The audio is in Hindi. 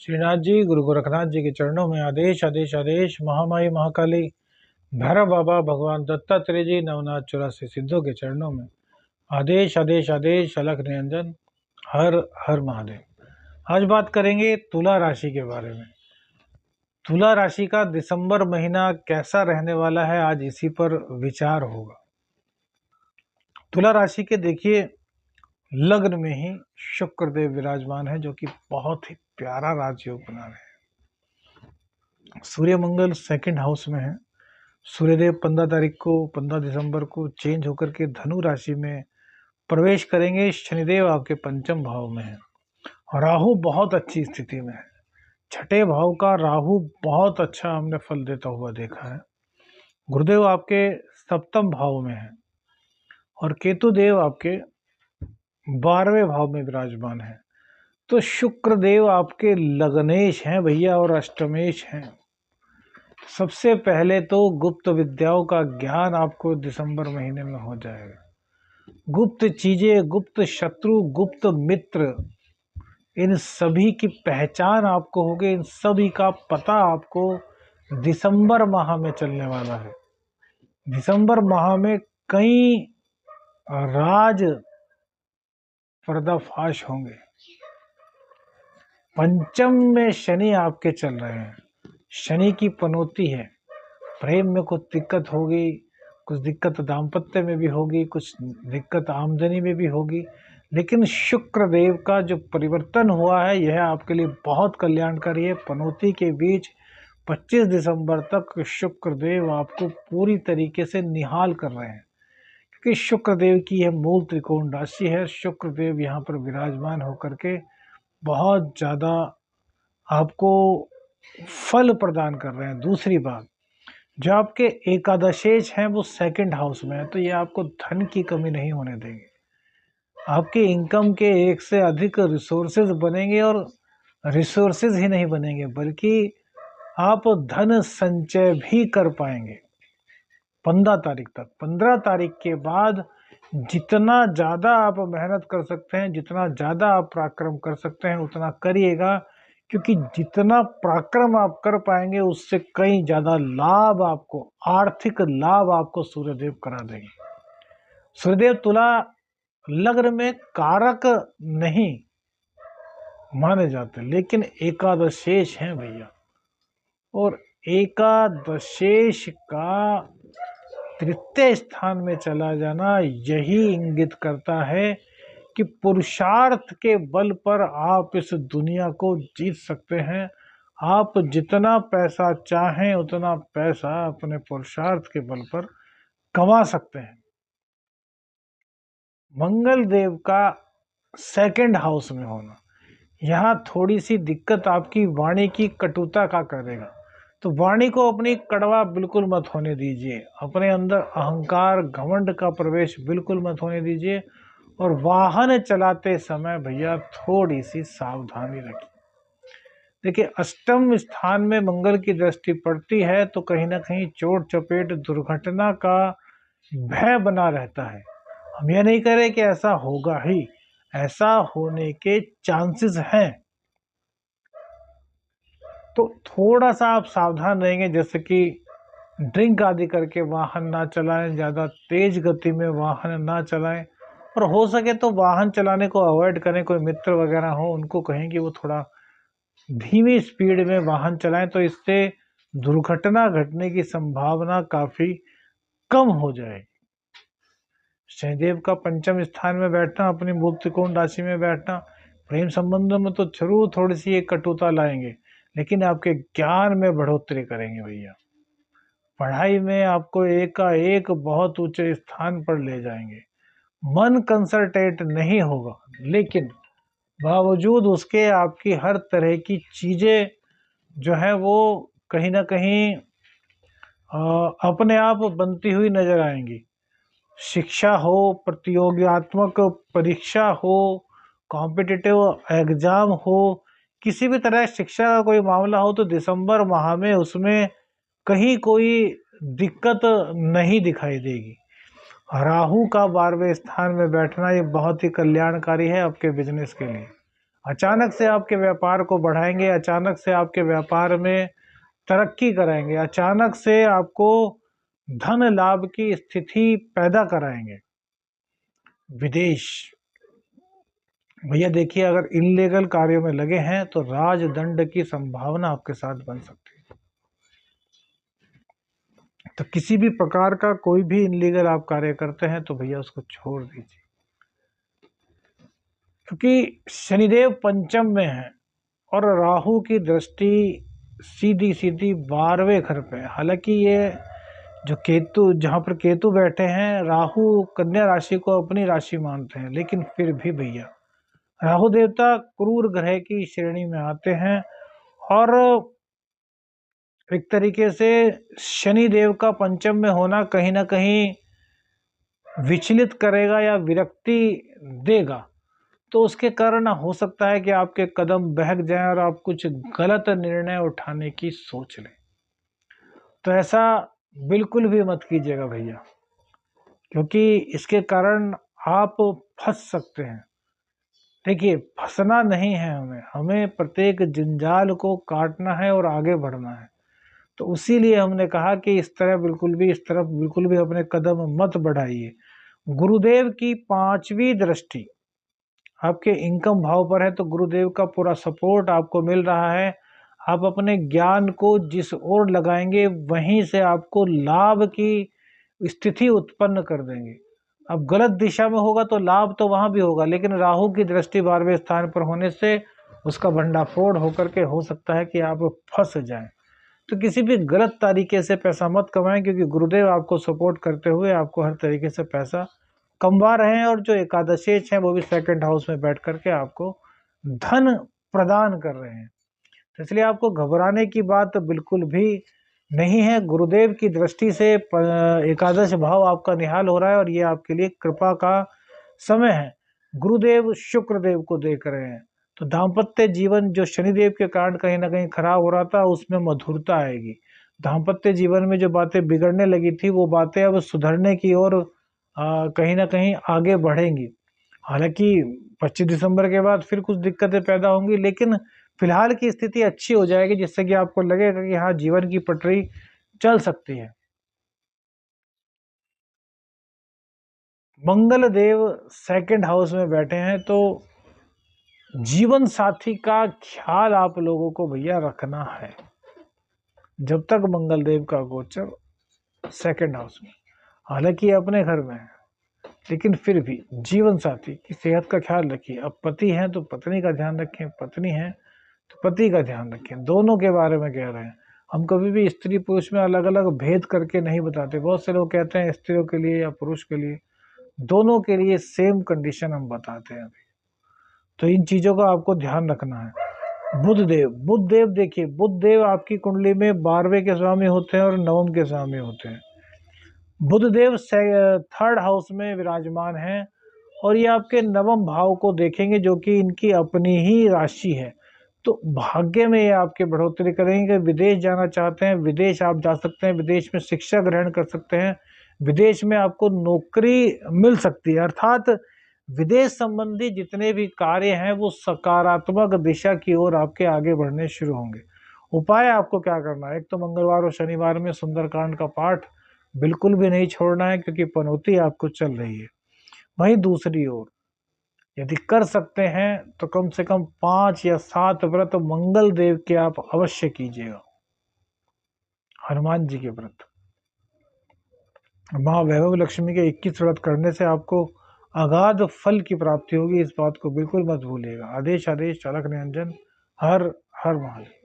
श्रीनाथ जी, गुरु गोरखनाथ जी के चरणों में आदेश आदेश आदेश। महामाई महाकाली भैरव बाबा भगवान दत्तात्रेय जी नवनाथ 84 सिद्धों के चरणों में आदेश आदेश आदेश। अलख निरंजन। हर हर महादेव। आज बात करेंगे तुला राशि के बारे में। तुला राशि का दिसंबर महीना कैसा रहने वाला है, आज इसी पर विचार होगा। तुला राशि के देखिए, लग्न में ही शुक्र देव विराजमान है, जो कि बहुत ही प्यारा राजयोग बना रहे हैं। सूर्य मंगल सेकंड हाउस में है। सूर्यदेव 15 दिसंबर को चेंज होकर के धनु राशि में प्रवेश करेंगे। शनिदेव आपके पंचम भाव में है। राहु बहुत अच्छी स्थिति में है। छठे भाव का राहु बहुत अच्छा हमने फल देता हुआ देखा है। गुरुदेव आपके सप्तम भाव में है और केतु देव आपके 12वें भाव में विराजमान है। तो शुक्र देव आपके लग्नेश हैं भैया और अष्टमेश हैं। सबसे पहले तो गुप्त विद्याओं का ज्ञान आपको दिसंबर महीने में हो जाएगा। गुप्त चीजें, गुप्त शत्रु, गुप्त मित्र, इन सभी की पहचान आपको होगी। इन सभी का पता आपको दिसंबर माह में चलने वाला है। दिसंबर माह में कई राज पर्दाफाश होंगे। पंचम में शनि आपके चल रहे हैं। शनि की पनौती है। प्रेम में कुछ दिक्कत होगी, कुछ दिक्कत दाम्पत्य में भी होगी, कुछ दिक्कत आमदनी में भी होगी, लेकिन शुक्र देव का जो परिवर्तन हुआ है यह आपके लिए बहुत कल्याणकारी है। पनौती के बीच 25 दिसंबर तक शुक्र देव आपको पूरी तरीके से निहाल कर रहे हैं, क्योंकि शुक्र देव की यह मूल त्रिकोण राशि है। शुक्र देव यहाँ पर विराजमान होकर के बहुत ज़्यादा आपको फल प्रदान कर रहे हैं। दूसरी बात, जो आपके एकादशेश हैं वो सेकंड हाउस में है, तो ये आपको धन की कमी नहीं होने देंगे। आपके इनकम के एक से अधिक रिसोर्सेज बनेंगे, और रिसोर्सेज ही नहीं बनेंगे बल्कि आप धन संचय भी कर पाएंगे 15 तारीख तक। 15 तारीख के बाद जितना ज़्यादा आप मेहनत कर सकते हैं, जितना ज़्यादा आप पराक्रम कर सकते हैं, उतना करिएगा, क्योंकि जितना पराक्रम आप कर पाएंगे उससे कई ज़्यादा लाभ आपको, आर्थिक लाभ आपको सूर्यदेव करा देंगे। सूर्यदेव तुला लग्न में कारक नहीं माने जाते, लेकिन एकादशेश हैं भैया, और एकादशेश का तृतीय स्थान में चला जाना यही इंगित करता है कि पुरुषार्थ के बल पर आप इस दुनिया को जीत सकते हैं। आप जितना पैसा चाहें उतना पैसा अपने पुरुषार्थ के बल पर कमा सकते हैं। मंगल देव का सेकंड हाउस में होना यहाँ थोड़ी सी दिक्कत आपकी वाणी की कटुता का करेगा, तो वाणी को अपनी कड़वा बिल्कुल मत होने दीजिए। अपने अंदर अहंकार घमंड का प्रवेश बिल्कुल मत होने दीजिए, और वाहन चलाते समय भैया थोड़ी सी सावधानी रखिए। देखिए, अष्टम स्थान में मंगल की दृष्टि पड़ती है तो कहीं ना कहीं चोट चपेट दुर्घटना का भय बना रहता है। हम यह नहीं कह रहे कि ऐसा होगा ही, ऐसा होने के चांसेस हैं, तो थोड़ा सा आप सावधान रहेंगे। जैसे कि ड्रिंक आदि करके वाहन ना चलाएं, ज़्यादा तेज गति में वाहन ना चलाएं, और हो सके तो वाहन चलाने को अवॉइड करें। कोई मित्र वगैरह हो उनको कहें कि वो थोड़ा धीमी स्पीड में वाहन चलाएं, तो इससे दुर्घटना घटने की संभावना काफ़ी कम हो जाएगी। शनिदेव का पंचम स्थान में बैठना, अपनी मूल त्रिकोण राशि में बैठना, प्रेम संबंधों में तो जरूर थोड़ी सी एक कटुता लाएंगे, लेकिन आपके ज्ञान में बढ़ोतरी करेंगे भैया। पढ़ाई में आपको एक का एक बहुत ऊंचे स्थान पर ले जाएंगे। मन कंसंट्रेट नहीं होगा, लेकिन बावजूद उसके आपकी हर तरह की चीजें जो है वो कहीं ना कहीं अपने आप बनती हुई नजर आएंगी। शिक्षा हो, प्रतियोगितात्मक परीक्षा हो, कॉम्पिटिटिव एग्जाम हो, किसी भी तरह शिक्षा का कोई मामला हो, तो दिसंबर माह में उसमें कहीं कोई दिक्कत नहीं दिखाई देगी। राहु का 12वें स्थान में बैठना ये बहुत ही कल्याणकारी है आपके बिजनेस के लिए। अचानक से आपके व्यापार को बढ़ाएंगे, अचानक से आपके व्यापार में तरक्की कराएंगे, अचानक से आपको धन लाभ की स्थिति पैदा कराएंगे। विदेश, भैया देखिए, अगर इनलीगल कार्यों में लगे हैं तो राजदंड की संभावना आपके साथ बन सकती है। तो किसी भी प्रकार का कोई भी इनलीगल आप कार्य करते हैं तो भैया उसको छोड़ दीजिए, क्योंकि शनिदेव पंचम में है और राहु की दृष्टि सीधी सीधी 12वें घर पे है। हालांकि ये जो केतु, जहाँ पर केतु बैठे हैं, राहु कन्या राशि को अपनी राशि मानते हैं, लेकिन फिर भी भैया राहु देवता क्रूर ग्रह की श्रेणी में आते हैं और एक तरीके से शनि देव का पंचम में होना कहीं ना कहीं विचलित करेगा या विरक्ति देगा। तो उसके कारण हो सकता है कि आपके कदम बहक जाएं और आप कुछ गलत निर्णय उठाने की सोच लें। तो ऐसा बिल्कुल भी मत कीजिएगा भैया, क्योंकि इसके कारण आप फंस सकते हैं। देखिए, फंसना नहीं है, हमें प्रत्येक जंजाल को काटना है और आगे बढ़ना है। तो उसी लिए हमने कहा कि इस तरफ बिल्कुल भी अपने कदम मत बढ़ाइए। गुरुदेव की 5वीं दृष्टि आपके इनकम भाव पर है, तो गुरुदेव का पूरा सपोर्ट आपको मिल रहा है। आप अपने ज्ञान को जिस ओर लगाएंगे वहीं से आपको लाभ की स्थिति उत्पन्न कर देंगे। अब गलत दिशा में होगा तो लाभ तो वहां भी होगा, लेकिन राहु की दृष्टि 12वें स्थान पर होने से उसका भंडाफोड़ होकर के हो सकता है कि आप फंस जाएं। तो किसी भी गलत तरीके से पैसा मत कमाएं, क्योंकि गुरुदेव आपको सपोर्ट करते हुए आपको हर तरीके से पैसा कमवा रहे हैं, और जो एकादशेच हैं वो भी 2nd हाउस में बैठ करके आपको धन प्रदान कर रहे हैं। तो इसलिए आपको घबराने की बात बिल्कुल भी नहीं है। गुरुदेव की दृष्टि से एकादश भाव आपका निहाल हो रहा है और ये आपके लिए कृपा का समय है। गुरुदेव शुक्रदेव को देख रहे हैं, तो दाम्पत्य जीवन जो शनिदेव के कारण कहीं ना कहीं खराब हो रहा था उसमें मधुरता आएगी। दाम्पत्य जीवन में जो बातें बिगड़ने लगी थी वो बातें अब सुधरने की ओर कहीं ना कहीं आगे बढ़ेंगी। हालांकि 25 दिसंबर के बाद फिर कुछ दिक्कतें पैदा होंगी, लेकिन फिलहाल की स्थिति अच्छी हो जाएगी, जिससे कि आपको लगेगा कि हाँ, जीवन की पटरी चल सकती है। मंगल देव 2nd हाउस में बैठे हैं, तो जीवन साथी का ख्याल आप लोगों को भैया रखना है। जब तक मंगल देव का गोचर 2nd हाउस में, हालांकि अपने घर में है, लेकिन फिर भी जीवन साथी की सेहत का ख्याल रखिए। अब पति हैं तो पत्नी का ध्यान रखें, पत्नी है तो पति का ध्यान रखें, दोनों के बारे में कह रहे हैं। हम कभी भी स्त्री पुरुष में अलग अलग भेद करके नहीं बताते। बहुत से लोग कहते हैं स्त्रियों के लिए या पुरुष के लिए, दोनों के लिए सेम कंडीशन हम बताते हैं। तो इन चीजों का आपको ध्यान रखना है। बुध देव देखिए, बुध देव आपकी कुंडली में 12वें के स्वामी होते हैं और 9वें के स्वामी होते हैं। बुध देव 3rd हाउस में विराजमान है और ये आपके 9वें भाव को देखेंगे, जो कि इनकी अपनी ही राशि है। तो भाग्य में ये आपके बढ़ोतरी करेंगे। विदेश जाना चाहते हैं, विदेश आप जा सकते हैं, विदेश में शिक्षा ग्रहण कर सकते हैं, विदेश में आपको नौकरी मिल सकती है। अर्थात विदेश संबंधी जितने भी कार्य हैं वो सकारात्मक दिशा की ओर आपके आगे बढ़ने शुरू होंगे। उपाय आपको क्या करना है? एक तो मंगलवार और शनिवार में सुंदरकांड का पाठ बिल्कुल भी नहीं छोड़ना है, क्योंकि पनौती आपको चल रही है। वहीं दूसरी ओर यदि कर सकते हैं तो कम से कम 5 या 7 व्रत मंगल देव के आप अवश्य कीजिएगा। हनुमान जी के व्रत, माँ वैभव लक्ष्मी के 21 व्रत करने से आपको अगाध फल की प्राप्ति होगी। इस बात को बिल्कुल मत भूलिएगा। आदेश आदेश चालक निरंजन, हर हर महादेव।